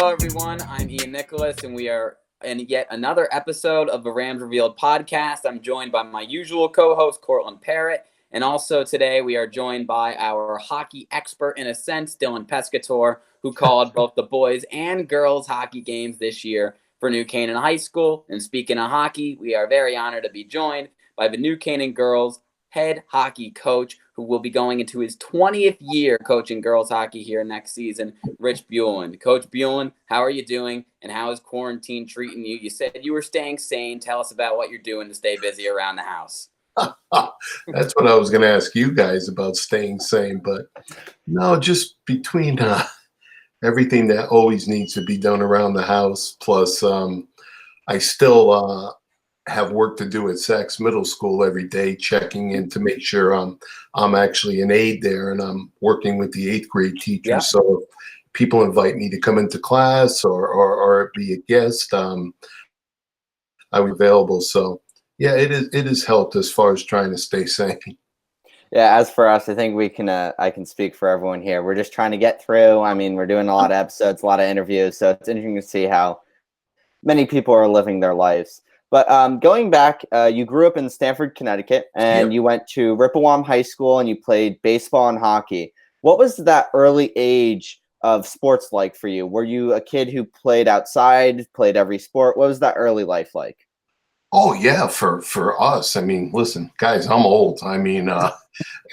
Hello, everyone. I'm Ian Nicholas, and we are in yet another episode of the Rams Revealed podcast. I'm joined by my usual co-host, Cortland Parrott, and also today we are joined by our hockey expert, in a sense, Dylan Pescatore, who called both the boys and girls hockey games this year for New Canaan High School. And speaking of hockey, we are very honored to be joined by the New Canaan girls head hockey coach, who will be going into his 20th year coaching girls hockey here next season, Rich Bulan. Coach Bulan, how are you doing, and how is quarantine treating you? You said you were staying sane. Tell us about what you're doing to stay busy around the house. That's what I was going to ask you guys about, staying sane. But no, just between everything that always needs to be done around the house, plus I still have work to do at Sachs Middle School every day, checking in to make sure I'm actually an aide there, and I'm working with the 8th grade teachers. Yeah. So if people invite me to come into class or be a guest, I'm available. So yeah, it has helped as far as trying to stay sane. Yeah, as for us, I think we can. I can speak for everyone here. We're just trying to get through. I mean, we're doing a lot of episodes, a lot of interviews, so it's interesting to see how many people are living their lives. But going back, you grew up in Stamford, Connecticut, and you went to Rippewam High School, and you played baseball and hockey. What was that early age of sports like for you? Were you a kid who played outside, played every sport? What was that early life like? Oh yeah, for us. I mean, listen, guys, I'm old. I mean,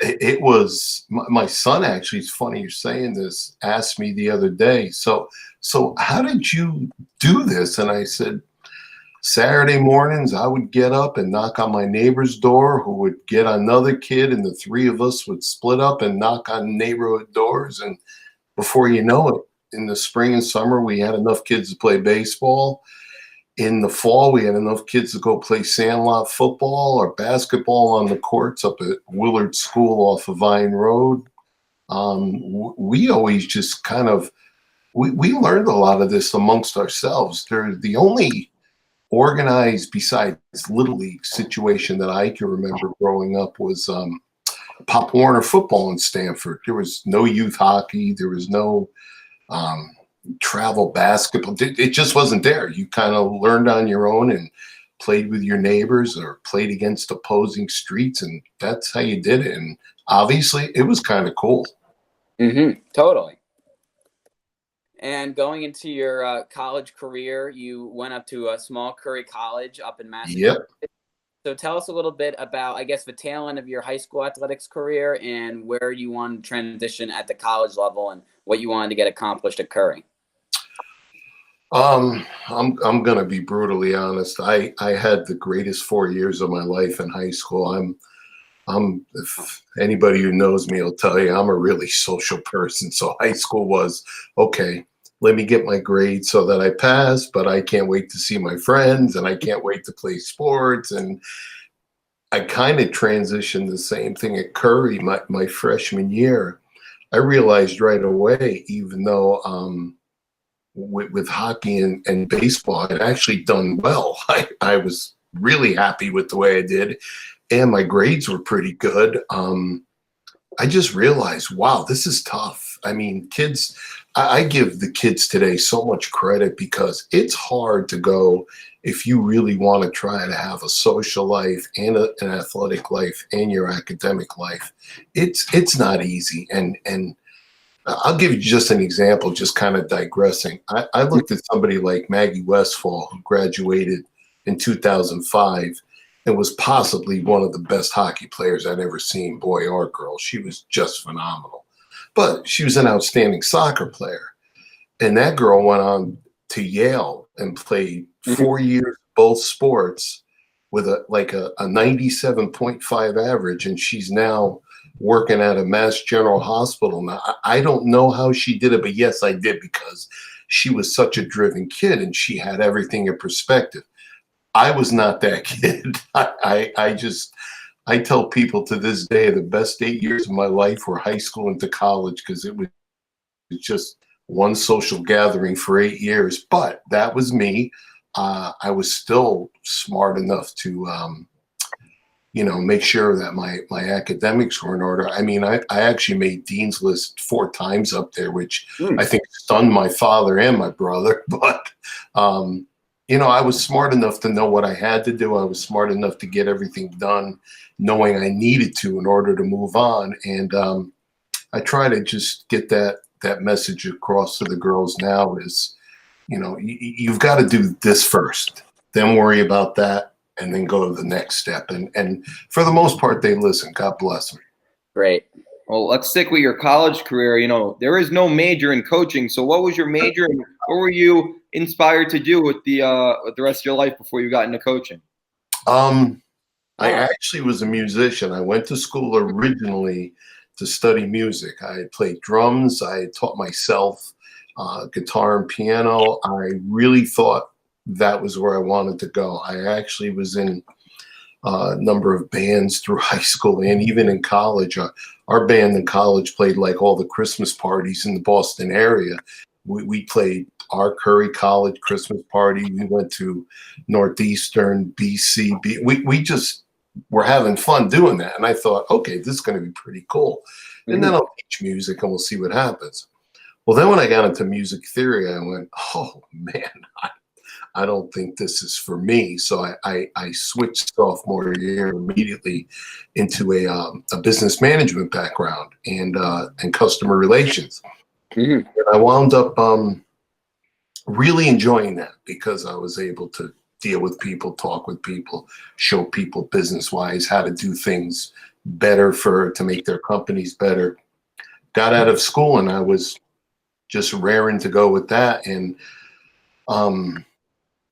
it was my son. Actually, it's funny you're saying this. Asked me the other day. So how did you do this? And I said, Saturday mornings, I would get up and knock on my neighbor's door, who would get another kid, and the three of us would split up and knock on neighborhood doors. And before you know it, in the spring and summer, we had enough kids to play baseball. In the fall, we had enough kids to go play sandlot football or basketball on the courts up at Willard School off of Vine Road. We always just kind of, we learned a lot of this amongst ourselves. They're the only organized, besides Little League situation that I can remember growing up, was Pop Warner football in Stamford. There was no youth hockey. There was no travel basketball. It just wasn't there. You kind of learned on your own and played with your neighbors or played against opposing streets, and that's how you did it. And obviously, it was kind of cool. Mm-hmm. Totally. And going into your college career, you went up to a small Curry College up in Massachusetts. Yep. So tell us a little bit about, I guess, the tail end of your high school athletics career and where you wanted to transition at the college level and what you wanted to get accomplished at Curry. I'm gonna be brutally honest. I had the greatest 4 years of my life in high school. If anybody who knows me will tell you I'm a really social person. So high school was okay. Let me get my grades so that I pass, but I can't wait to see my friends and I can't wait to play sports. And I kind of transitioned the same thing at Curry my freshman year. I realized right away, even though with hockey and baseball, I'd actually done well. I was really happy with the way I did, and my grades were pretty good. I just realized, wow, this is tough. I mean, kids, I give the kids today so much credit because it's hard to go if you really want to try to have a social life and an athletic life and your academic life. It's not easy. And I'll give you just an example, just kind of digressing. I looked at somebody like Maggie Westhill, who graduated in 2005 and was possibly one of the best hockey players I'd ever seen, boy or girl. She was just phenomenal. But she was an outstanding soccer player. And that girl went on to Yale and played 4 years, both sports, with a 97.5 average. And she's now working at a Mass General Hospital. Now, I don't know how she did it, but yes, I did, because she was such a driven kid and she had everything in perspective. I was not that kid. I tell people to this day the best 8 years of my life were high school into college, because it was just one social gathering for 8 years. But that was me. I was still smart enough to make sure that my academics were in order. I mean, I actually made Dean's List 4 times up there, which I think stunned my father and my brother. But, I was smart enough to know what I had to do. I was smart enough to get everything done, knowing I needed to in order to move on. And I try to just get that message across to the girls now is, you've got to do this first, then worry about that, and then go to the next step. And for the most part, they listen. God bless them. Great. Well, let's stick with your college career. There is no major in coaching. So what was your major, and what were you inspired to do with the rest of your life before you got into coaching? I actually was a musician. I went to school originally to study music. I had played drums. I had taught myself guitar and piano. I really thought that was where I wanted to go. I actually was in a number of bands through high school and even in college. Our band in college played like all the Christmas parties in the Boston area. We played our Curry College Christmas party. We went to Northeastern, BC. We just were having fun doing that. And I thought, okay, this is going to be pretty cool. And then I'll teach music and we'll see what happens. Well, then when I got into music theory, I went, oh, man, I don't think this is for me. So I switched sophomore year immediately into a business management background and customer relations. And I wound up really enjoying that because I was able to deal with people, talk with people, show people business-wise how to do things better to make their companies better. Got out of school and I was just raring to go with that. And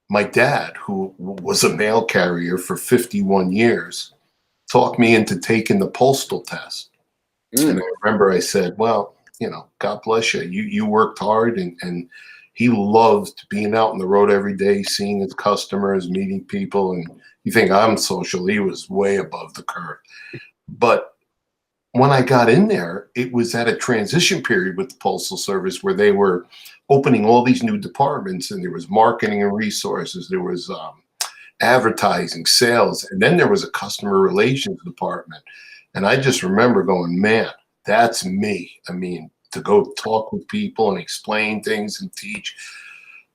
my dad, who was a mail carrier for 51 years, talked me into taking the postal test. And I remember I said, well, God bless you. You worked hard. And he loved being out on the road every day, seeing his customers, meeting people. And you think I'm social, he was way above the curve. But when I got in there, it was at a transition period with the Postal Service where they were opening all these new departments, and there was marketing and resources, there was advertising, sales, and then there was a customer relations department. And I just remember going, man, that's me. I mean, to go talk with people and explain things and teach,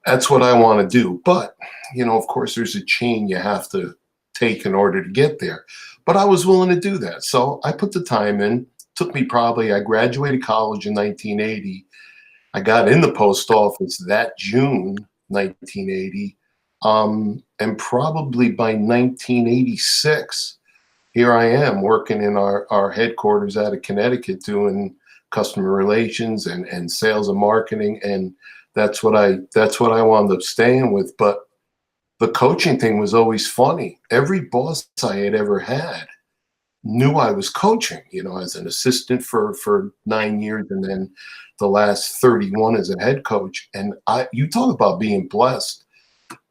that's what I want to do. But, of course, there's a chain you have to take in order to get there. But I was willing to do that. So I put the time in. Took me I graduated college in 1980. I got in the post office that June 1980. And probably by 1986, here I am working in our headquarters out of Connecticut doing customer relations and sales and marketing. And that's what I wound up staying with. But the coaching thing was always funny. Every boss I had ever had knew I was coaching, as an assistant for 9 years and then the last 31 as a head coach. And you talk about being blessed.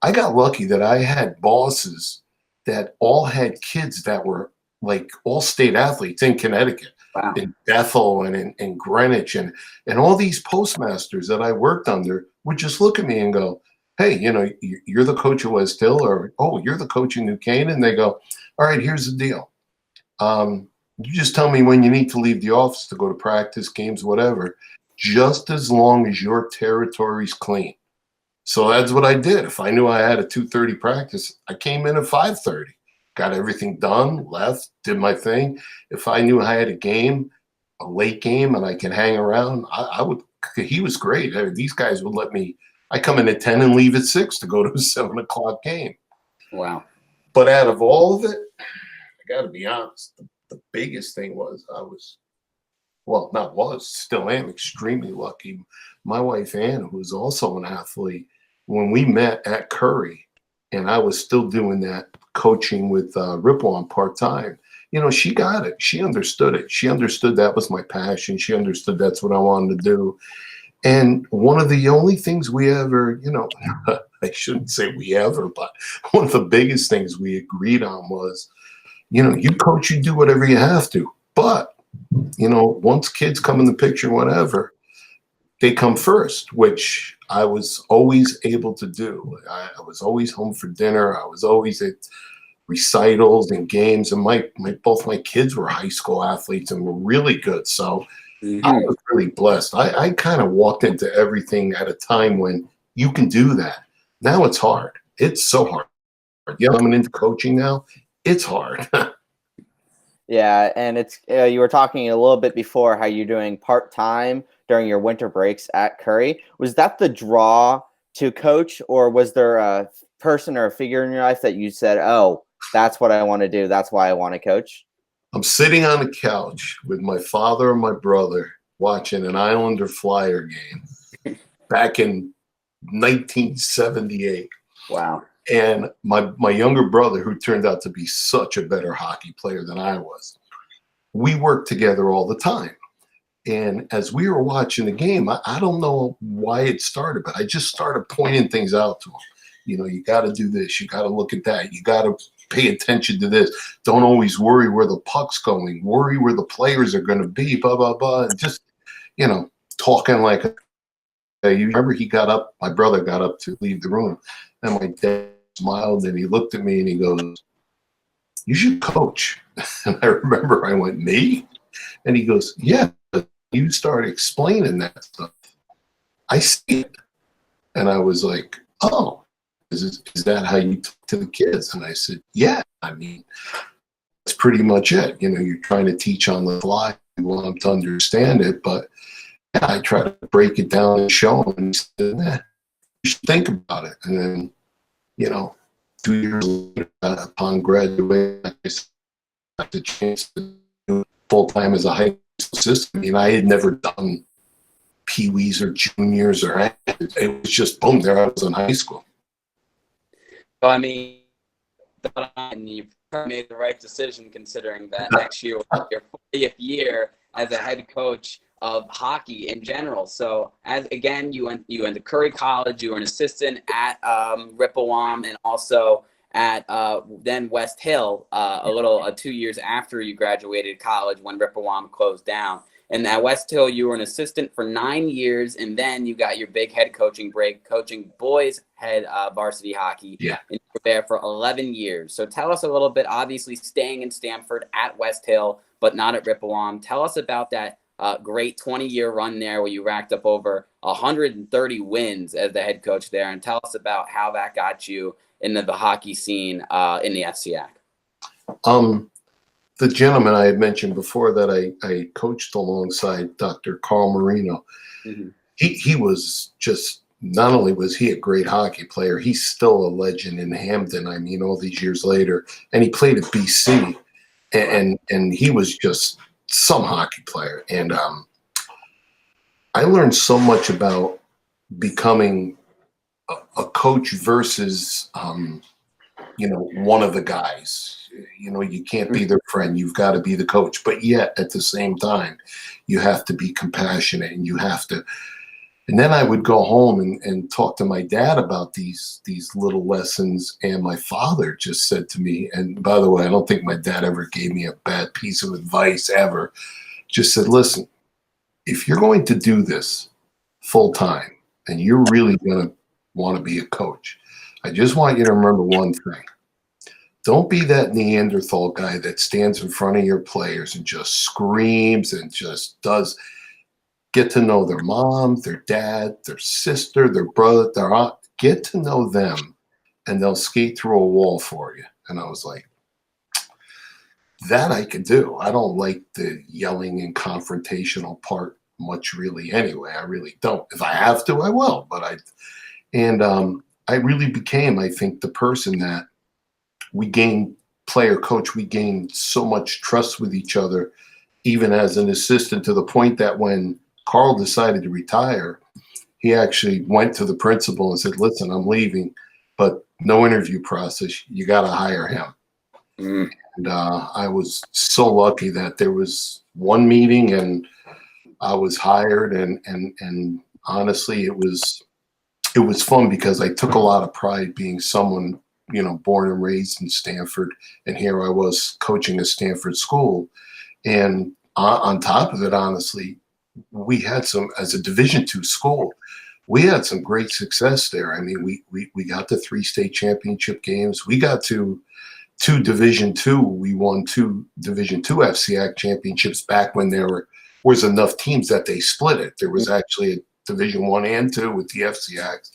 I got lucky that I had bosses that all had kids that were like all state athletes in Connecticut, in Bethel and in Greenwich. And all these postmasters that I worked under would just look at me and go, hey, you're the coach of Westhill, or, oh, you're the coach in New Canaan. And they go, all right, here's the deal. You just tell me when you need to leave the office to go to practice, games, whatever, just as long as your territory's clean. So that's what I did. If I knew I had a 2:30 practice, I came in at 5:30, got everything done, left, did my thing. If I knew I had a late game, and I can hang around, I would. He was great. These guys would let me. I come in at 10 and leave at 6 to go to a 7 o'clock game. Wow. But out of all of it, I got to be honest, the biggest thing was still am extremely lucky. My wife, Ann, who was also an athlete, when we met at Curry, and I was still doing that coaching with Ripon part-time, she got it. She understood it. She understood that was my passion. She understood that's what I wanted to do. And one of the only things we ever, I shouldn't say we ever, but one of the biggest things we agreed on was, you coach, you do whatever you have to. But, once kids come in the picture, whatever, they come first, which I was always able to do. I was always home for dinner. I was always at recitals and games. And both my kids were high school athletes and were really good. So I was really blessed. I kind of walked into everything at a time when you can do that. Now it's hard. It's so hard. Yeah, I'm into coaching now. It's hard. Yeah, and it's you were talking a little bit before how you're doing part-time during your winter breaks at Curry. Was that the draw to coach, or was there a person or a figure in your life that you said, oh, that's what I want to do, that's why I want to coach? I'm sitting on the couch with my father and my brother watching an Islander Flyer game back in 1978. Wow. And my younger brother, who turned out to be such a better hockey player than I was, we worked together all the time. And as we were watching the game, I don't know why it started, but I just started pointing things out to him. You know, you got to do this. You got to look at that. You got to pay attention to this. Don't always worry where the puck's going. Worry where the players are going to be, blah, blah, blah. And just, you know, talking like you remember he got up, my brother got up to leave the room. And my dad smiled and he looked at me and he goes, you should coach. And I remember I went, me? And he goes, yeah, you start explaining that stuff. I see it. And I was like, oh, is that how you talk to the kids? And I said, yeah, I mean, that's pretty much it. You know, you're trying to teach on the fly. You want them to understand it. But yeah, I try to break it down and show them. And he said, nah, you should think about it. And then, you know, 2 years later, upon graduating, I got the chance to do full-time as a high school assistant. I mean, I had never done peewees or juniors or anything. It was just, boom, there I was in high school. So, I mean, you've made the right decision considering that next year was your 40th year as a head coach of hockey in general. So, as again, you went to Curry College. You were an assistant at Rippewam and also at then Westhill. 2 years after you graduated college when Rippewam closed down. And at Westhill, you were an assistant for 9 years, and then you got your big head coaching break, coaching boys head varsity hockey. Yeah. And you were there for 11 years. So tell us a little bit, obviously staying in Stamford at Westhill, but not at Rippewam. Tell us about that great 20-year run there where you racked up over 130 wins as the head coach there. And tell us about how that got you into the hockey scene in the FCAC. The gentleman I had mentioned before that I coached alongside, Dr. Carl Marino, he was just, not only was he a great hockey player, he's still a legend in Hampden. I mean, all these years later, and he played at BC, and he was just some hockey player. And I learned so much about becoming a coach versus, you know, one of the guys. You know, you can't be their friend. You've got to be the coach. But yet, at the same time, you have to be compassionate and you have to. And then I would go home and talk to my dad about these little lessons. And my father just said to me, and by the way, I don't think my dad ever gave me a bad piece of advice ever, just said, listen, if you're going to do this full time and you're really going to want to be a coach, I just want you to remember one thing. Don't be that Neanderthal guy that stands in front of your players and just screams and just does. Get to know their mom, their dad, their sister, their brother, their aunt. Get to know them, and they'll skate through a wall for you. And I was like, that I can do. I don't like the yelling and confrontational part much really anyway. I really don't. If I have to, I will. But I really became, I think, the person that we gained player coach. We gained so much trust with each other, even as an assistant, to the point that when Carl decided to retire, he actually went to the principal and said, listen, I'm leaving, but no interview process. You got to hire him. And I was so lucky that there was one meeting and I was hired. And honestly, it was fun because I took a lot of pride being someone, you know, born and raised in Stamford, and here I was coaching a Stanford school. And on top of it, honestly, we had some, as a Division II school, we had some great success there. I mean, we got to 3 state championship games. We got to we won 2 Division II FCAC championships back when there was enough teams that they split it. There was actually a Division I and II with the FCACs.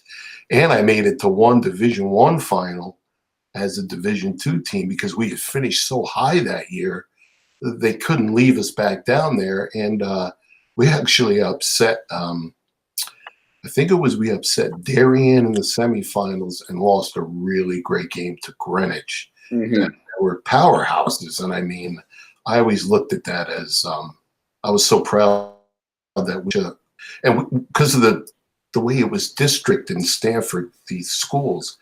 And I made it to 1 Division I final as a Division II team because we had finished so high that year. They couldn't leave us back down there. And we actually upset, I think it was we upset Darien in the semifinals and lost a really great game to Greenwich. Mm-hmm. And they were powerhouses. And I mean, I always looked at that as I was so proud that we should. And because of the way it was district in Stanford, these schools,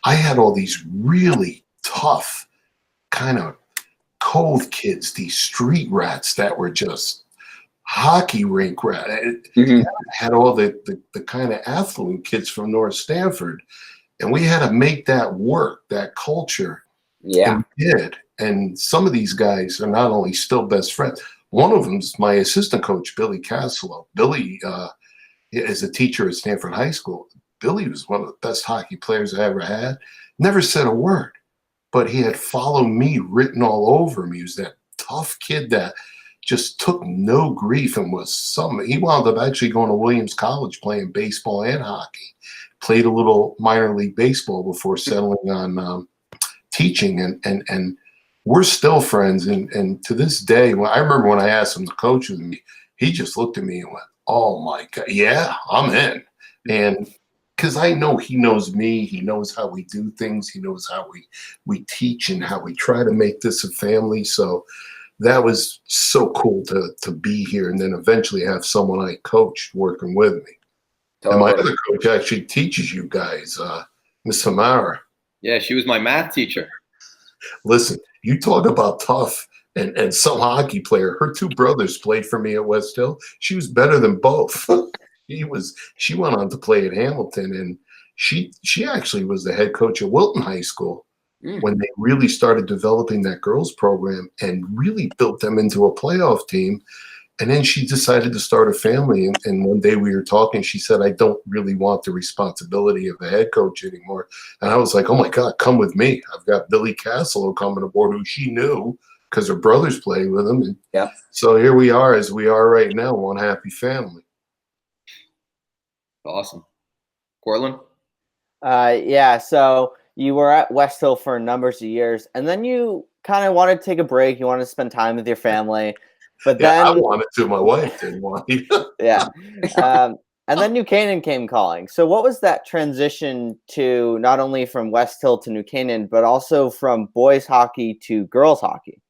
I had all these really tough kind of cove kids, these street rats that were just hockey rink rats. Mm-hmm. Had all the kind of affluent kids from North Stanford. And we had to make that work, that culture. Yeah. And we did. And some of these guys are not only still best friends. One of them is my assistant coach, Billy Cassillo. Billy is a teacher at Stanford High School. Billy was one of the best hockey players I ever had. Never said a word, but he had followed me written all over him. He was that tough kid that just took no grief and he wound up actually going to Williams College playing baseball and hockey. Played a little minor league baseball before settling on teaching, and we're still friends. And to this day, I remember when I asked him to coach with me, he just looked at me and went, "Oh my God, yeah, I'm in." And because I know he knows me, he knows how we do things, he knows how we teach and how we try to make this a family. So that was so cool to be here, and then eventually have someone I coached working with me. Totally. And my other coach actually teaches you guys, Miss Samara. Yeah, she was my math teacher. Listen, You talk about tough and some hockey player. Her 2 brothers played for me at Westhill. She was better than both. She went on to play at Hamilton, and she actually was the head coach at Wilton High School when they really started developing that girls program and really built them into a playoff team. And then she decided to start a family. And one day we were talking, she said, "I don't really want the responsibility of a head coach anymore." And I was like, "Oh my God, come with me. I've got Billy Cassillo coming aboard," who she knew because her brothers played with him. And yeah. So here we are as we are right now, one happy family. Awesome. Cortland? Yeah, so you were at Westhill for numbers of years, and then you kind of wanted to take a break. You wanted to spend time with your family. But then I wanted to. My wife didn't want to. Yeah. And then New Canaan came calling. So what was that transition to not only from Westhill to New Canaan, but also from boys hockey to girls hockey?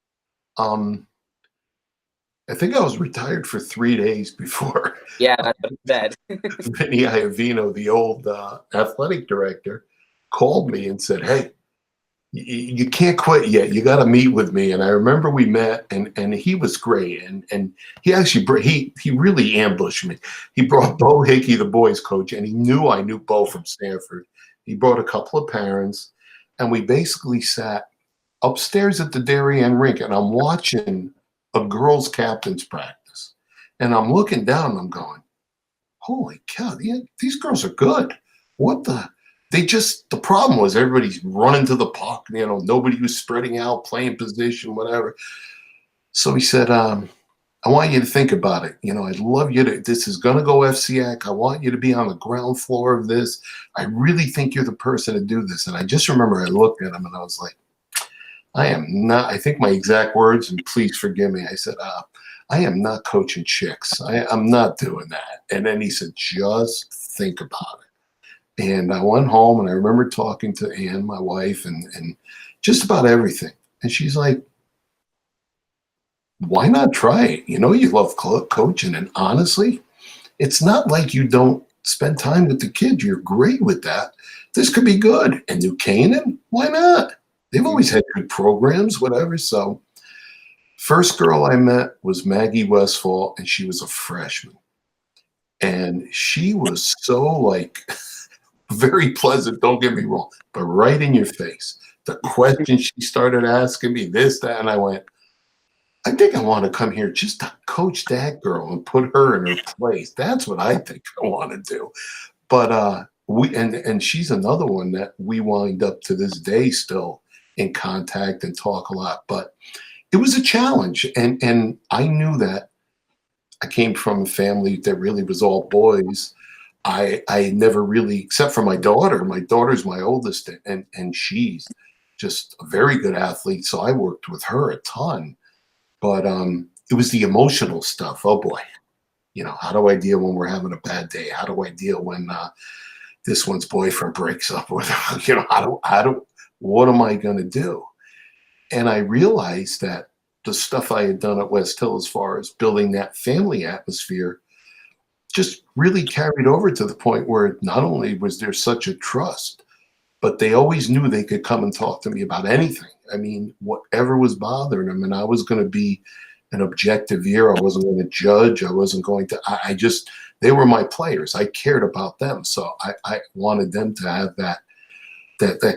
I think I was retired for 3 days before. Yeah, that's what he said. Vinny Iovino, the old athletic director, called me and said, "Hey, you can't quit yet. You got to meet with me." And I remember we met, and he was great. And he actually he really ambushed me. He brought Bo Hickey, the boys coach, and he knew I knew Bo from Stanford. He brought a couple of parents, and we basically sat upstairs at the Darien rink, and I'm watching a girls' captain's practice. And I'm looking down, and I'm going, "Holy cow, these girls are good. What the?" The problem was everybody's running to the puck, nobody was spreading out, playing position, whatever. So he said, "I want you to think about it. I'd love you this is going to go FCAC. I want you to be on the ground floor of this. I really think you're the person to do this." And I just remember I looked at him and I was like, "I am not," I think my exact words, and please forgive me, I said, "I am not coaching chicks. I'm not doing that." And then he said, "Just think about it." And I went home, and I remember talking to Ann, my wife, and just about everything. And she's like, "Why not try it? You love coaching. And honestly, it's not like you don't spend time with the kids. You're great with that. This could be good. And New Canaan, why not? They've always had good programs, whatever." So first girl I met was Maggie Westfall, and she was a freshman. And she was so very pleasant, don't get me wrong, but right in your face. The questions she started asking me, this, that, and I went, "I think I want to come here just to coach that girl and put her in her place. That's what I think I want to do." But and she's another one that we wind up to this day still in contact and talk a lot. But it was a challenge. And I knew that I came from a family that really was all boys. I never really, except for my daughter. My daughter's my oldest, and she's just a very good athlete. So I worked with her a ton. But it was the emotional stuff. Oh boy, how do I deal when we're having a bad day? How do I deal when this one's boyfriend breaks up with her? What am I going to do? And I realized that the stuff I had done at Westhill as far as building that family atmosphere just really carried over to the point where not only was there such a trust, but they always knew they could come and talk to me about anything. I mean, whatever was bothering them. And I was going to be an objective ear. I wasn't going to judge. I wasn't going to, they were my players. I cared about them. So I wanted them to have that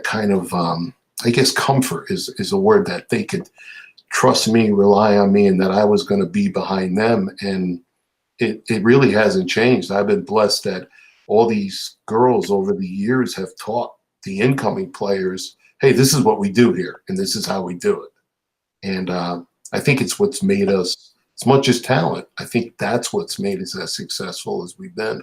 kind of, I guess comfort is a word, that they could trust me, rely on me, and that I was going to be behind them. And it really hasn't changed. I've been blessed that all these girls over the years have taught the incoming players, hey, this is what we do here, and this is how we do it. And I think it's what's made us, as much as talent, I think that's what's made us as successful as we've been.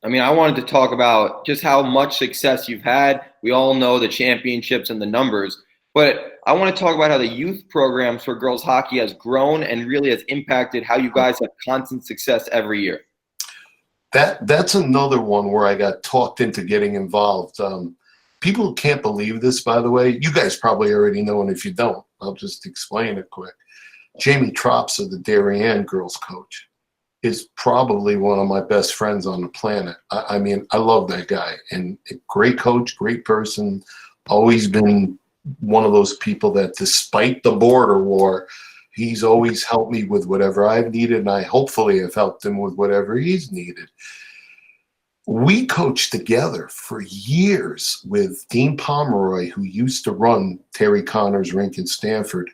I mean, I wanted to talk about just how much success you've had. We all know the championships and the numbers, but I want to talk about how the youth programs for girls hockey has grown and really has impacted how you guys have constant success every year. That's another one where I got talked into getting involved. People can't believe this, by the way. You guys probably already know, and if you don't, I'll just explain it quick. Jamie Tropsa, the Darien girls coach, is probably one of my best friends on the planet. I mean, I love that guy, and a great coach, great person, always been one of those people that despite the border war, he's always helped me with whatever I've needed, and I hopefully have helped him with whatever he's needed. We coached together for years with Dean Pomeroy, who used to run Terry Connor's rink in Stanford,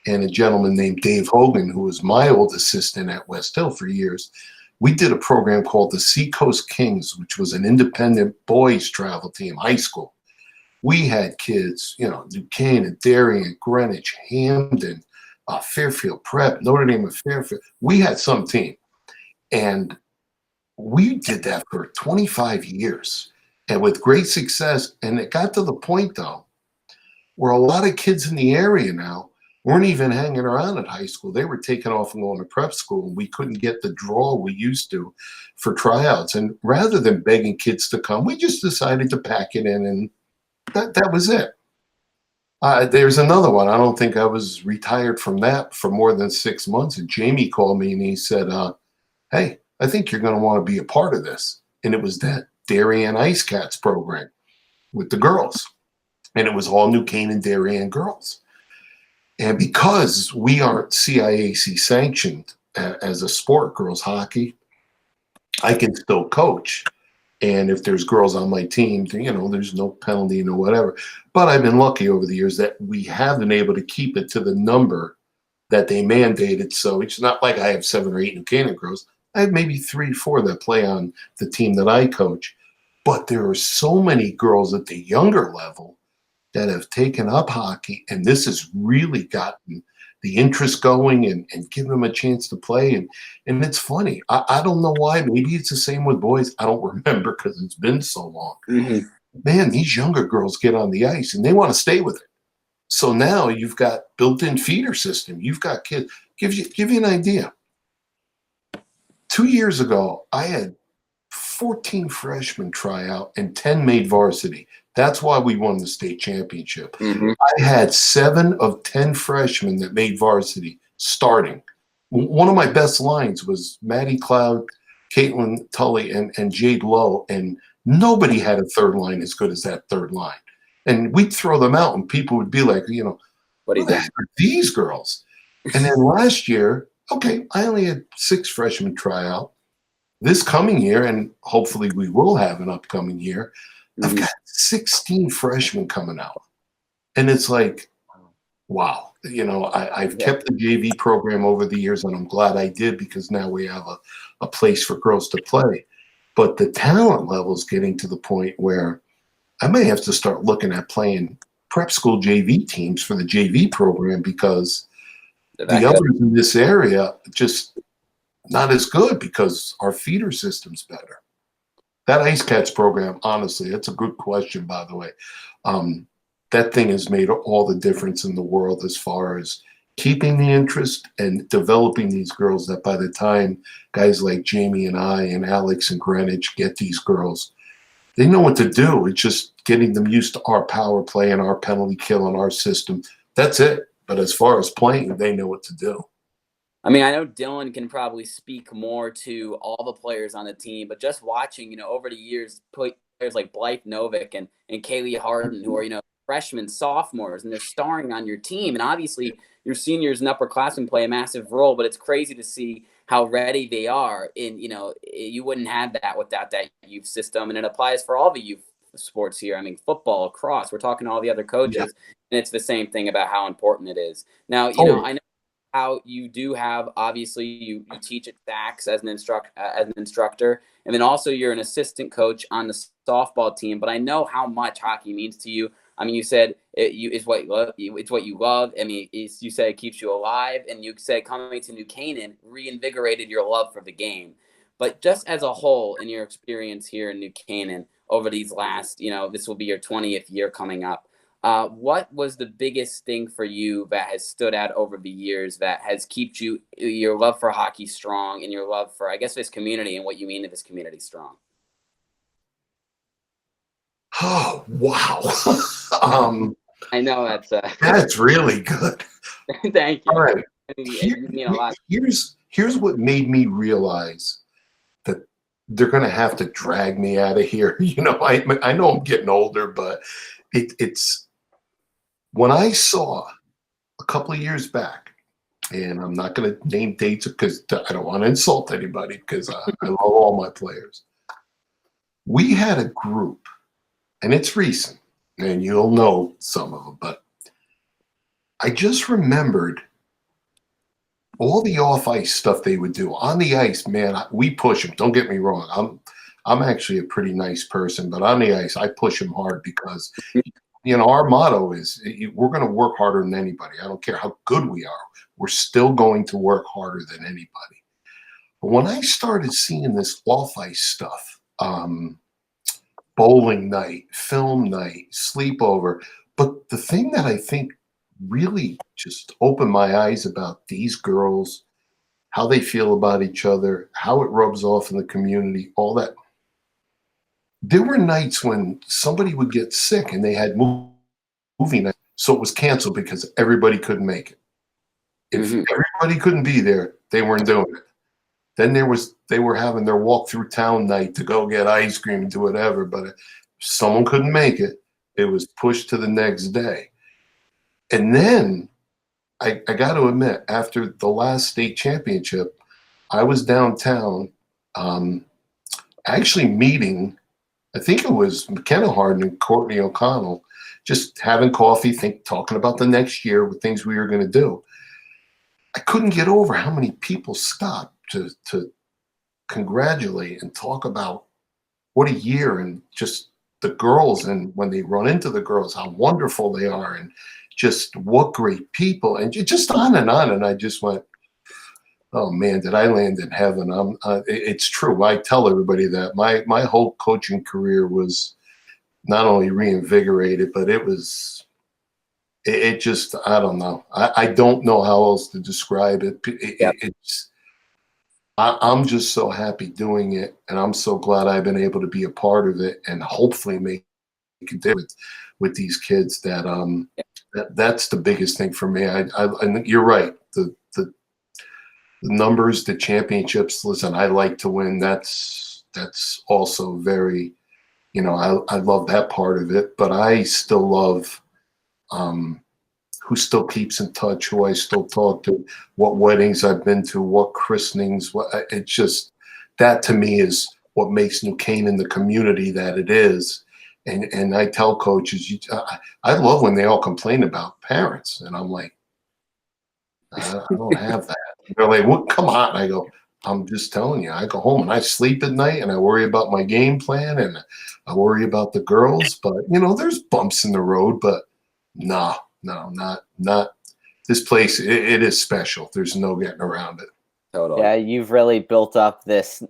and a gentleman named Dave Hogan, who was my old assistant at Westhill for years. We did a program called the Seacoast Kings, which was an independent boys travel team, high school. We had kids, New Canaan, Darien, Greenwich, Hamden, Fairfield Prep, Notre Dame of Fairfield. We had some team. And we did that for 25 years and with great success. And it got to the point, though, where a lot of kids in the area now weren't even hanging around at high school. They were taking off and going to prep school, and we couldn't get the draw we used to for tryouts. And rather than begging kids to come, we just decided to pack it in, and that was it. There's another one. I don't think I was retired from that for more than 6 months. And Jamie called me and he said, hey, I think you're going to want to be a part of this. And it was that Darien Ice Cats program with the girls. And it was all New Canaan Darien girls. And because we aren't CIAC sanctioned as a sport, girls hockey, I can still coach. And if there's girls on my team, there's no penalty, no whatever. But I've been lucky over the years that we have been able to keep it to the number that they mandated. So it's not like I have 7 or 8 New Canaan girls. I have maybe 3 or 4 that play on the team that I coach. But there are so many girls at the younger level that have taken up hockey, and this has really gotten the interest going and given them a chance to play. And it's funny. I don't know why. Maybe it's the same with boys. I don't remember because it's been so long. Mm-hmm. Man, these younger girls get on the ice, and they want to stay with it. So now you've got built-in feeder system. You've got kids. Give you an idea. 2 years ago, I had 14 freshmen try out and 10 made varsity. That's why we won the state championship. Mm-hmm. I had 7 of 10 freshmen that made varsity starting. One of my best lines was Maddie Cloud, Caitlin Tully, and Jade Lowe, and nobody had a third line as good as that third line. And we'd throw them out, and people would be like, what the heck are these girls? And then last year, okay, I only had 6 freshmen try out. This coming year, and hopefully we will have an upcoming year, I've got 16 freshmen coming out. And it's like, wow. I've kept the JV program over the years, and I'm glad I did because now we have a place for girls to play. But the talent level is getting to the point where I may have to start looking at playing prep school JV teams for the JV program because They're the that good. others in this area just not as good because our feeder system's better. That ice catch program, honestly, that's a good question, by the way. That thing has made all the difference in the world as far as keeping the interest and developing these girls that by the time guys like Jamie and I and Alex and Greenwich get these girls, they know what to do. It's just getting them used to our power play and our penalty kill and our system. That's it. But as far as playing, they know what to do. I mean, I know Dylan can probably speak more to all the players on the team, but just watching, over the years, players like Blythe Novick and Kaylee Harden, who are, freshmen, sophomores, and they're starring on your team. And obviously, your seniors and upperclassmen play a massive role, but it's crazy to see how ready they are. And, you wouldn't have that without that youth system. And it applies for all the youth sports here. I mean, football, lacrosse, we're talking to all the other coaches, and it's the same thing about how important it is. Now, I know how you do have, obviously you teach at Saks as an instructor, and then also you're an assistant coach on the softball team. But I know how much hockey means to you. I mean, you said it's what you love. I mean, you said it keeps you alive, and you said coming to New Canaan reinvigorated your love for the game. But just as a whole, in your experience here in New Canaan over these last, this will be your 20th year coming up. What was the biggest thing for you that has stood out over the years that has kept your love for hockey strong and your love for, I guess, this community and what you mean to this community strong? Oh, wow. I know That's really good. Thank you. All right. You mean a lot. Here's what made me realize that they're going to have to drag me out of here. I know I'm getting older, but it's when I saw a couple of years back, and I'm not going to name dates because I don't want to insult anybody because I love all my players. We had a group, and it's recent, and you'll know some of them, but I just remembered all the off-ice stuff they would do. On the ice, man, we push them. Don't get me wrong. I'm actually a pretty nice person, but on the ice, I push them hard because our motto is we're going to work harder than anybody. I don't care how good we are. We're still going to work harder than anybody. But when I started seeing this off-ice stuff, bowling night, film night, sleepover, but the thing that I think really just opened my eyes about these girls, how they feel about each other, how it rubs off in the community, all that. There were nights when somebody would get sick and they had movie night, so it was canceled because everybody couldn't make it. If everybody couldn't be there, they weren't doing it. Then they were having their walk through town night to go get ice cream and do whatever. But if someone couldn't make it, it was pushed to the next day. And then I got to admit, after the last state championship, I was downtown actually meeting, I think it was McKenna Harden and Courtney O'Connell, just having coffee, talking about the next year with things we were going to do. I couldn't get over how many people stopped to congratulate and talk about what a year, and just the girls, and when they run into the girls, how wonderful they are, and just what great people, and just on. And I just went, oh man, did I land in heaven? It's true. I tell everybody that my whole coaching career was not only reinvigorated, but it just, I don't know. I don't know how else to describe it. I'm just so happy doing it, and I'm so glad I've been able to be a part of it and hopefully make a difference with these kids. That's the biggest thing for me. And you're right. The numbers, the championships. Listen, I like to win. That's also very, I love that part of it. But I still love who still keeps in touch, who I still talk to, what weddings I've been to, what christenings. It's just that to me is what makes New Canaan the community that it is. And I tell coaches, I love when they all complain about parents, and I'm like, I don't have that. They're like, "What? Come on!" I go, "I'm just telling you. I go home and I sleep at night, and I worry about my game plan, and I worry about the girls. But there's bumps in the road. But No, not this place. It is special. There's no getting around it. Totally. Yeah, you've really built up this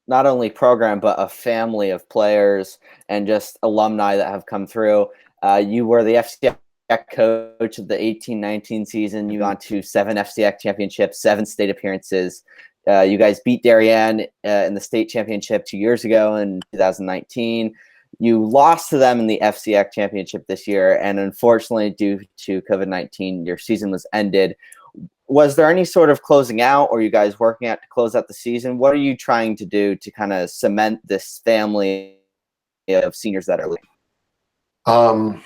not only program but a family of players and just alumni that have come through. You were the FCX coach of the 18-19 season. You got to 7 FCX championships, 7 state appearances. You guys beat Darien in the state championship 2 years ago in 2019. You lost to them in the FCX championship this year, and unfortunately, due to COVID-19, your season was ended. Was there any sort of closing out, or you guys working out to close out the season? What are you trying to do to kind of cement this family of seniors that are leaving?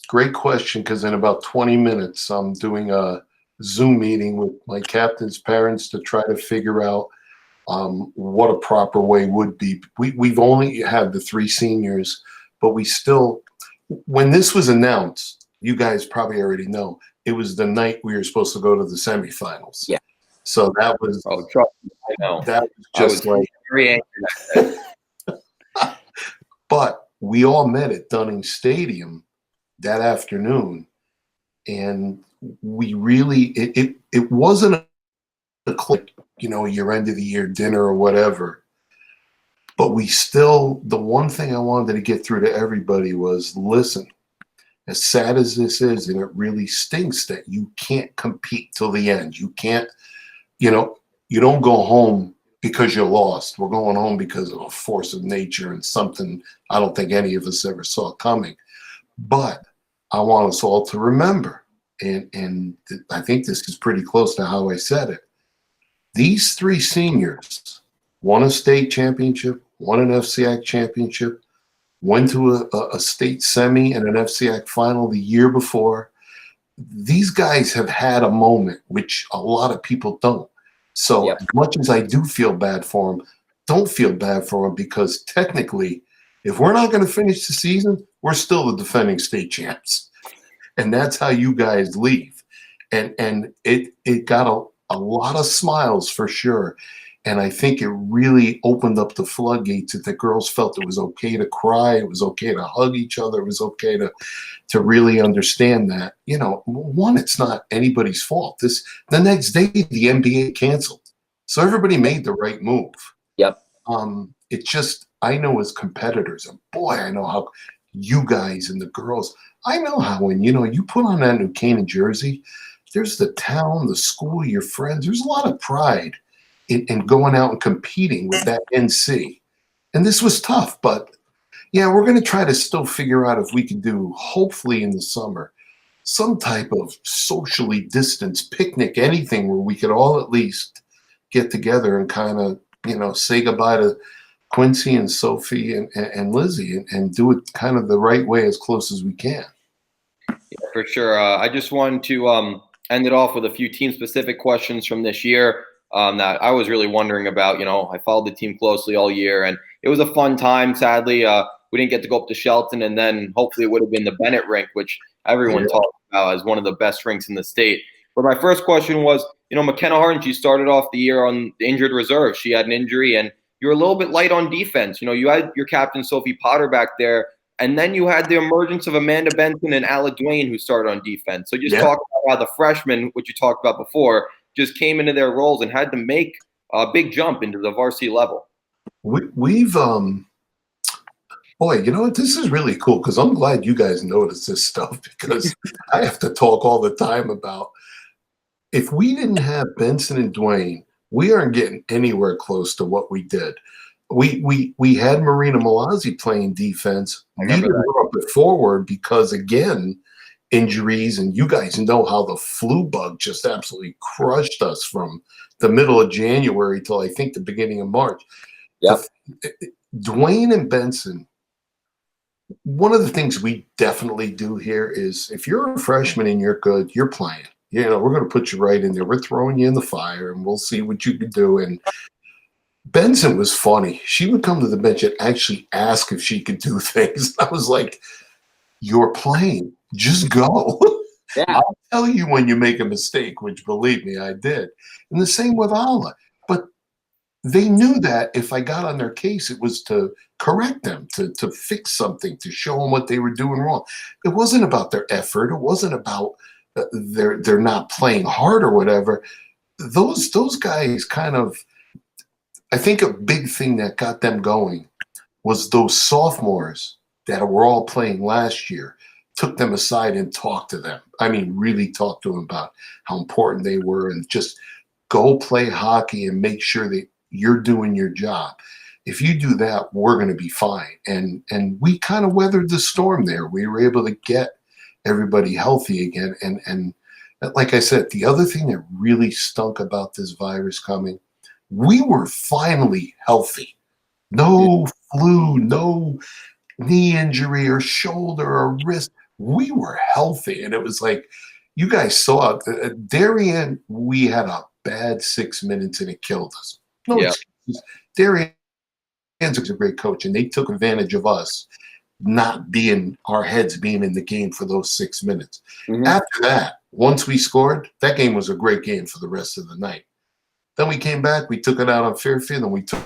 Great question, because in about 20 minutes, I'm doing a Zoom meeting with my captain's parents to try to figure out what a proper way would be. We've only had the 3 seniors, but we still, when this was announced, you guys probably already know, it was the night we were supposed to go to the semifinals. Yeah. So that was, trust me, I know. that was just like, very angry. but we all met at Dunning Stadium that afternoon, and we really, it wasn't a click, your end of the year dinner or whatever. But we still, the one thing I wanted to get through to everybody was, listen, as sad as this is, and it really stinks that you can't compete till the end. You can't, you don't go home because you're lost. We're going home because of a force of nature and something I don't think any of us ever saw coming. But I want us all to remember, and I think this is pretty close to how I said it. These 3 seniors won a state championship, won an FCX championship, went to a state semi and an FCX final the year before. These guys have had a moment, which a lot of people don't. So as much as I do feel bad for them, don't feel bad for them, because technically, if we're not going to finish the season, we're still the defending state champs. And that's how you guys leave. And it got a lot of smiles for sure. And I think it really opened up the floodgates that the girls felt it was okay to cry. It was okay to hug each other. It was okay to really understand that, one, it's not anybody's fault. The next day, the NBA canceled. So everybody made the right move. Yep. It's just, I know as competitors, and boy, I know how you guys and the girls, I know how when, you put on that new Canaan jersey, there's the town, the school, your friends, there's a lot of pride in going out and competing with that NC. And this was tough, but yeah, we're going to try to still figure out if we can do, hopefully in the summer, some type of socially distanced picnic, anything where we could all at least get together and kind of, say goodbye to Quincy and Sophie and Lizzie and do it kind of the right way as close as we can. Yeah, for sure. I just wanted to end it off with a few team-specific questions from this year that I was really wondering about. I followed the team closely all year, and it was a fun time. Sadly, we didn't get to go up to Shelton, and then hopefully it would have been the Bennett rink, which everyone talks about as one of the best rinks in the state. But my first question was, McKenna Harden, she started off the year on the injured reserve. She had an injury, and you were a little bit light on defense. You had your captain, Sophie Potter, back there, and then you had the emergence of Amanda Benson and Ala Duane, who started on defense. So just talk about how the freshmen, which you talked about before, just came into their roles and had to make a big jump into the varsity level. We've boy, you know what? This is really cool, because I'm glad you guys notice this stuff, because I have to talk all the time about, if we didn't have Benson and Duane, we aren't getting anywhere close to what we did. We had Marina Malazzi playing defense, needed her up at forward because, again, injuries, and you guys know how the flu bug just absolutely crushed us from the middle of January till I think the beginning of March. Yep. Duane and Benson, one of the things we definitely do here is, if you're a freshman and you're good, you're playing. We're going to put you right in there. We're throwing you in the fire, and we'll see what you can do. And Benson was funny. She would come to the bench and actually ask if she could do things. I was like, you're playing. Just go. Yeah. I'll tell you when you make a mistake, which, believe me, I did. And the same with Ala. But they knew that if I got on their case, it was to correct them, to fix something, to show them what they were doing wrong. It wasn't about their effort. It wasn't about they're not playing hard or whatever. Those guys kind of, I think a big thing that got them going was those sophomores that were all playing last year took them aside and talked to them. I mean, really talked to them about how important they were and just go play hockey and make sure that you're doing your job. If you do that, we're going to be fine. And we kind of weathered the storm there. We were able to get everybody healthy again. And like I said, the other thing that really stunk about this virus coming, we were finally healthy. No flu, no knee injury or shoulder or wrist. We were healthy. And it was like, you guys saw it. Darien, we had a bad 6 minutes and it killed us. No excuses. Darien's a great coach, and they took advantage of us not being, our heads being in the game for those 6 minutes. After that, once we scored, that game was a great game for the rest of the night. Then we came back, we took it out on Fairfield, and we took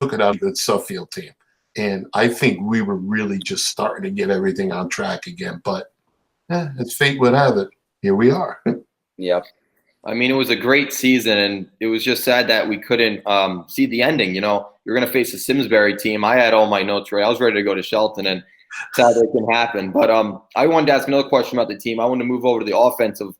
it out of the Suffield team. And I think we were really just starting to get everything on track again. But as fate would have it, here we are. Yep. I mean, it was a great season, and it was just sad that we couldn't see the ending. You know, you're going to face a Simsbury team. I had all my notes ready. I was ready to go to Shelton, and sadly it didn't happen. But I wanted to ask another question about the team. I wanted to move over to the offensive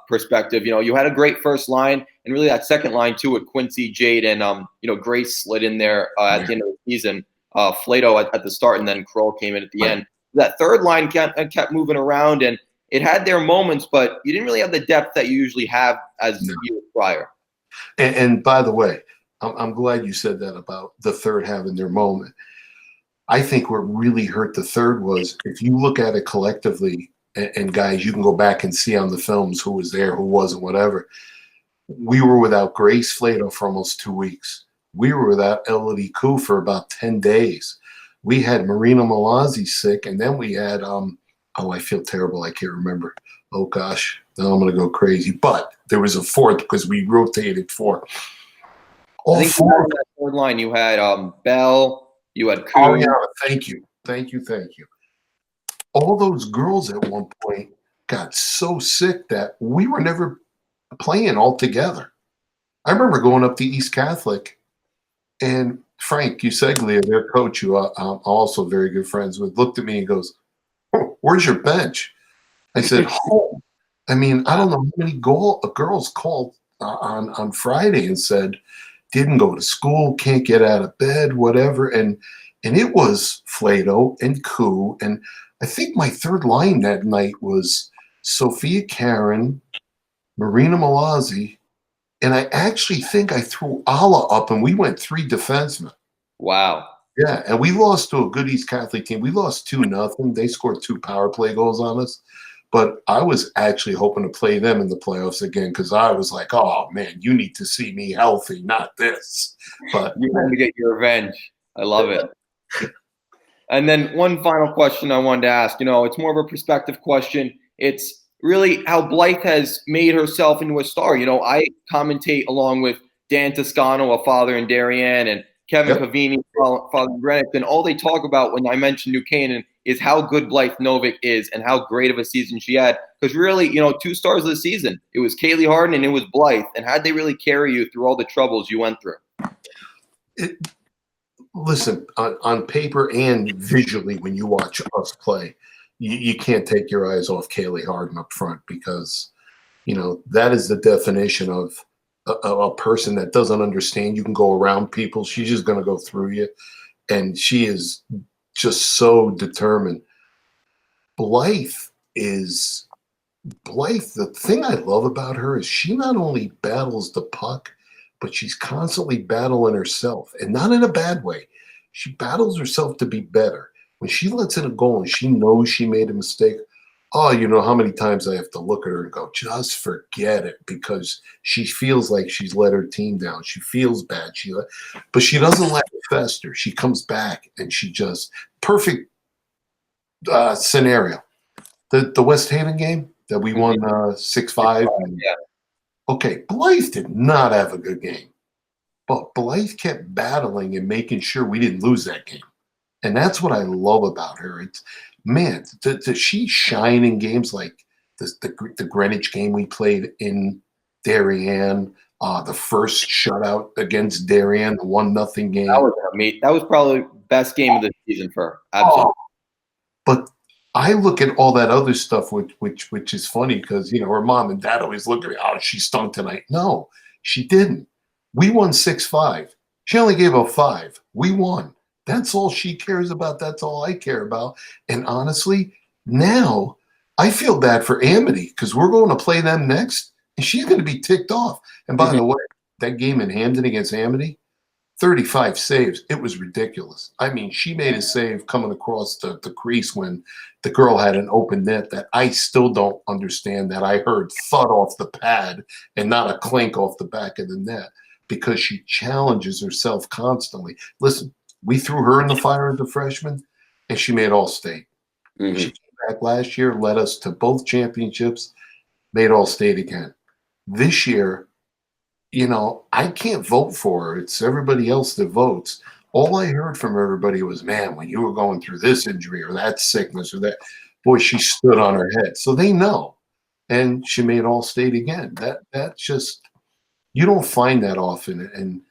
perspective. You know, you had a great first line, and really that second line too with Quincy, Jade, and Grace slid in there at the end of the season. Flato at the start, and then Kroll came in at the end. That third line kept moving around, and it had their moments, but you didn't really have the depth that you usually have as years prior. And by the way, I'm glad you said that about the third having their moment. I think what really hurt the third was, if you look at it collectively, and guys, you can go back and see on the films who was there, who wasn't, whatever. We were without Grace Flato for almost 2 weeks. We were without Elodie Koo for about 10 days. We had Marina Malazzi sick, and then we had I feel terrible. I can't remember. Oh, gosh. Now I'm going to go crazy. But there was a fourth because we rotated four. I think four on that third line, you had Bell, you had Koo. Oh, yeah. Thank you. All those girls at one point got so sick that we were never playing all together. I remember going up to East Catholic, and Frank Useglia, their coach, who I'm also very good friends with, looked at me and goes, "Where's your bench?" I said, "Home." I mean, I don't know how many girls called on Friday and said, didn't go to school, can't get out of bed, whatever. And it was Flato and Koo. And I think my third line that night was Sophia Karen, Marina Malazzi, and I actually think I threw Ala up, and we went 3 defensemen. Wow. Yeah, and we lost to a good East Catholic team. We lost 2-0. They scored 2 power play goals on us. But I was actually hoping to play them in the playoffs again, because I was like, oh, man, you need to see me healthy, not this. But you had to get your revenge. I love it. And then one final question I wanted to ask. You know, it's more of a perspective question. It's really how Blythe has made herself into a star. You know, I commentate along with Dan Toscano, a father in Darien, and Kevin Pavini, Father Greenwich, and all they talk about when I mention New Canaan is how good Blythe Novick is and how great of a season she had. Because really, you know, 2 stars of the season, it was Kaylee Harden and it was Blythe. And how'd they really carry you through all the troubles you went through? Listen, on paper and visually, when you watch us play, you can't take your eyes off Kaylee Harden up front, because, you know, that is the definition of a person that doesn't understand. You can go around people. She's just going to go through you. And she is just so determined. Blythe, the thing I love about her is she not only battles the puck, but she's constantly battling herself, and not in a bad way. She battles herself to be better. When she lets in a goal and she knows she made a mistake, oh, you know how many times I have to look at her and go, just forget it, because she feels like she's let her team down. She feels bad. But she doesn't let it fester. She comes back and she just perfect scenario. The West Haven game that we won 6-5. Yeah. Okay, Blythe did not have a good game. But Blythe kept battling and making sure we didn't lose that game. And that's what I love about her. It's, man, does she shine in games like the Greenwich game we played in Darien, the first shutout against Darien, the 1-0 game. That was probably best game of the season for her. Absolutely. But I look at all that other stuff, which is funny because, you know, her mom and dad always look at me, oh, she stunk tonight. No, she didn't. We won 6-5. She only gave up 5. We won. That's all she cares about. That's all I care about. And honestly, now I feel bad for Amity because we're going to play them next, and she's going to be ticked off. And by the way, that game in Hamden against Amity, 35 saves. It was ridiculous. I mean, she made a save coming across the crease when the girl had an open net that I still don't understand, that I heard thud off the pad and not a clink off the back of the net, because she challenges herself constantly. Listen, we threw her in the fire as a freshman, and she made All-State. Mm-hmm. She came back last year, led us to both championships, made All-State again. This year, you know, I can't vote for her. It's everybody else that votes. All I heard from everybody was, man, when you were going through this injury or that sickness or that, boy, she stood on her head. So they know. And she made All-State again. That's just, you don't find that often. And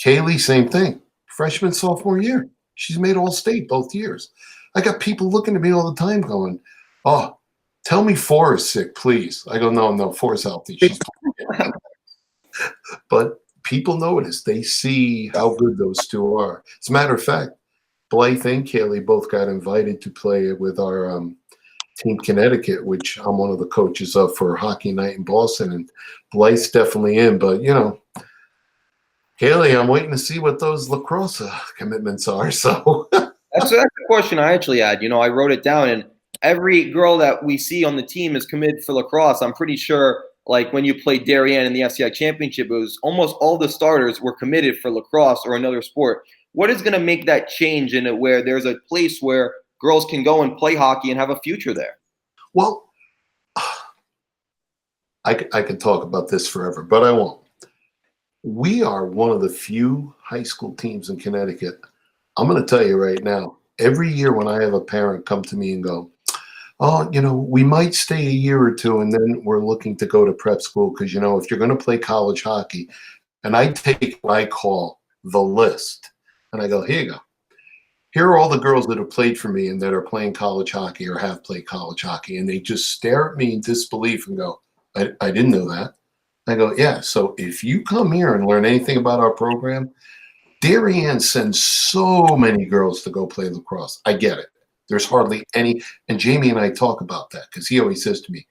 Kaylee, same thing. Freshman, sophomore year. She's made All-State both years. I got people looking at me all the time going, oh, tell me Four is sick, please. I go, no, Four's healthy. She's But people notice. They see how good those two are. As a matter of fact, Blythe and Kaylee both got invited to play with our Team Connecticut, which I'm one of the coaches of for hockey night in Boston. And Blythe's definitely in. But, you know, Kaylee, I'm waiting to see what those lacrosse commitments are. So that's the question I actually had. You know, I wrote it down, and every girl that we see on the team is committed for lacrosse. I'm pretty sure, like when you played Darien in the SCI championship, it was almost all the starters were committed for lacrosse or another sport. What is going to make that change in it where there's a place where girls can go and play hockey and have a future there? Well, I could talk about this forever, but I won't. We are one of the few high school teams in Connecticut. I'm going to tell you right now, every year when I have a parent come to me and go, oh, you know, we might stay a year or two and then we're looking to go to prep school because, you know, if you're going to play college hockey, and I take what I call the list, and I go, here you go. Here are all the girls that have played for me and that are playing college hockey or have played college hockey. And they just stare at me in disbelief and go, I didn't know that. I go, yeah, so if you come here and learn anything about our program, Darien sends so many girls to go play lacrosse. I get it. There's hardly any. And Jamie and I talk about that because he always says to me,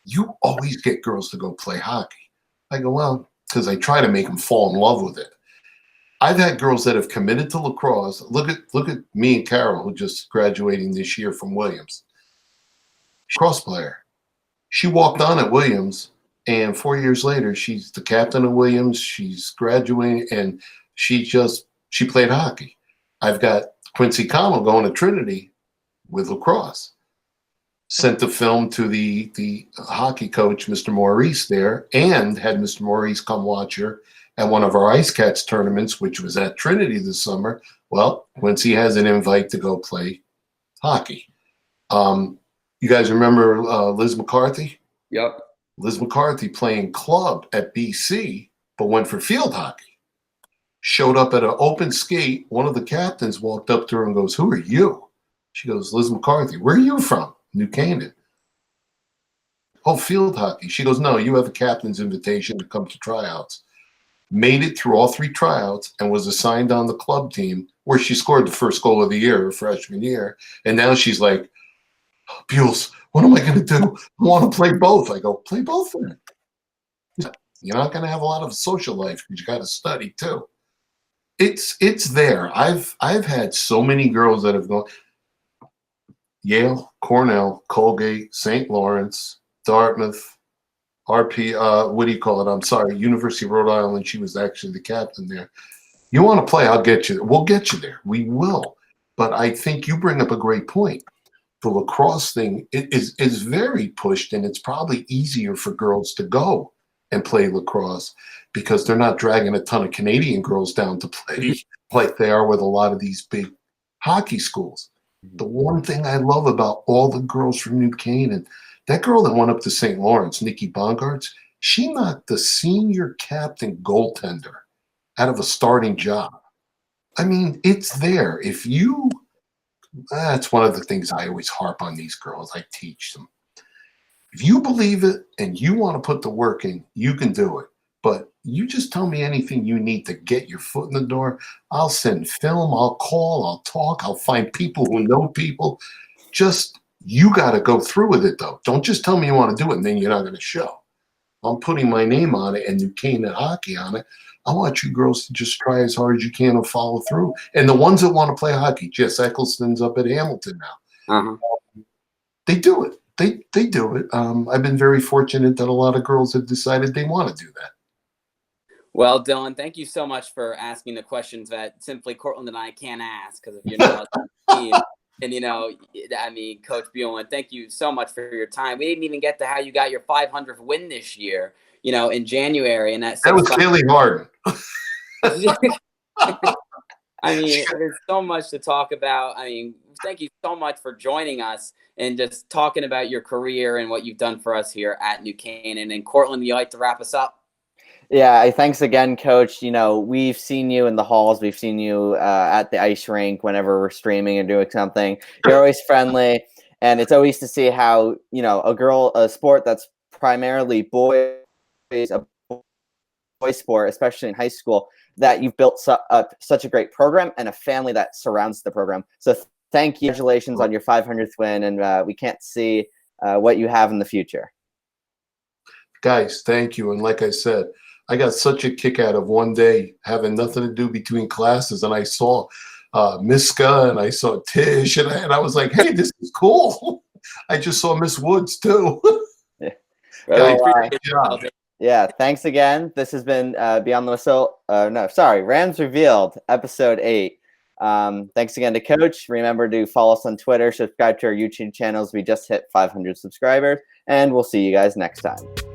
you always get girls to go play hockey. I go, well, because I try to make them fall in love with it. I've had girls that have committed to lacrosse. Look at me and Carol, who just graduating this year from Williams. Cross player. She walked on at Williams, and 4 years later, she's the captain of Williams. She's graduating, and she played hockey. I've got Quincy Connell going to Trinity with lacrosse. Sent the film to the hockey coach, Mr. Maurice, there, and had Mr. Maurice come watch her at one of our Ice Cats tournaments, which was at Trinity this summer. Well, Quincy has an invite to go play hockey. You guys remember Liz McCarthy? Yep. Liz McCarthy playing club at BC, but went for field hockey. Showed up at an open skate. One of the captains walked up to her and goes, who are you? She goes, Liz McCarthy. Where are you from? New Canaan. Oh, field hockey. She goes, no, you have a captain's invitation to come to tryouts. Made it through all 3 tryouts and was assigned on the club team where she scored the first goal of the year, her freshman year. And now she's like, Bules, what am I going to do? I want to play both. I go, play both then. You're not going to have a lot of social life because you got to study too. It's there. I've had so many girls that have gone Yale, Cornell, Colgate, St. Lawrence, Dartmouth, RP, what do you call it? I'm sorry, University of Rhode Island. She was actually the captain there. You want to play, I'll get you. We'll get you there. We will. But I think you bring up a great point. The lacrosse thing is very pushed, and it's probably easier for girls to go and play lacrosse because they're not dragging a ton of Canadian girls down to play like they are with a lot of these big hockey schools. The one thing I love about all the girls from New Canaan, that girl that went up to St. Lawrence, Nikki Bongartz, she knocked the senior captain goaltender out of a starting job. I mean, it's there. If you, that's one of the things I always harp on these girls. I teach them. If you believe it and you want to put the work in, you can do it. But you just tell me anything you need to get your foot in the door. I'll send film, I'll call, I'll talk, I'll find people who know people. Just, you got to go through with it, though. Don't just tell me you want to do it and then you're not going to show. I'm putting my name on it and New Canaan hockey on it. I want you girls to just try as hard as you can and follow through. And the ones that want to play hockey, Jess Eccleston's up at Hamilton now. They do it. They do it. I've been very fortunate that a lot of girls have decided they want to do that. Well, Dylan, thank you so much for asking the questions that simply Cortland and I can't ask because of your knowledge of the team. And, you know, I mean, Coach Bulan, thank you so much for your time. We didn't even get to how you got your 500th win this year, you know, in January. And that was really hard. I mean, there's so much to talk about. I mean, thank you so much for joining us and just talking about your career and what you've done for us here at New Canaan. And Cortland, you like to wrap us up? Yeah, thanks again, Coach. You know, we've seen you in the halls. We've seen you at the ice rink whenever we're streaming or doing something. You're always friendly, and it's always to see how, you know, a sport that's primarily boys, a boys sport, especially in high school, that you've built up such a great program and a family that surrounds the program. So thank you. Congratulations on your 500th win, and we can't see what you have in the future. Guys, thank you. And like I said, I got such a kick out of one day having nothing to do between classes, and I saw Miska and I saw Tish, and I was like, hey, this is cool. I just saw Miss Woods too. Guys, yeah, thanks again. This has been Beyond the Whistle. Rams Revealed, episode 8. Thanks again to Coach. Remember to follow us on Twitter, subscribe to our YouTube channels. We just hit 500 subscribers, and we'll see you guys next time.